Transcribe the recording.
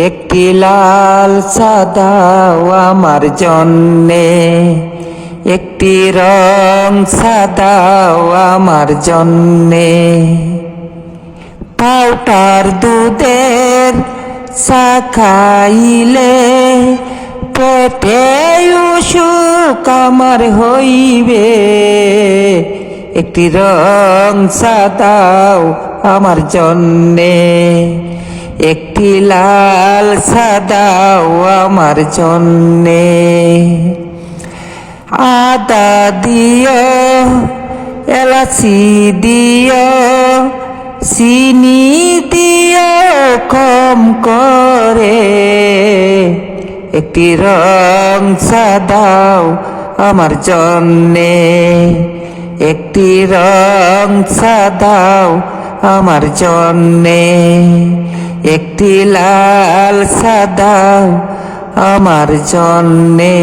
একটি লাল সাদাও আমার জন্যে, একটি রং সাদাও আমার জন্যে। পাউডার দুধের চা খাইলে পেটে অসুখ আমার হইবে, একটি রং সাদাও আমার জন্যে, একটি লাল সাদাও আমার জন্যে। আদা দিও, এলাচি দিও, চিনি দিও কম করে, একটি রং সাদাও আমার জন্যে, একটি রং সাদাও আমার জন্যে, একটি লাল সাদাও আমার জন্যে।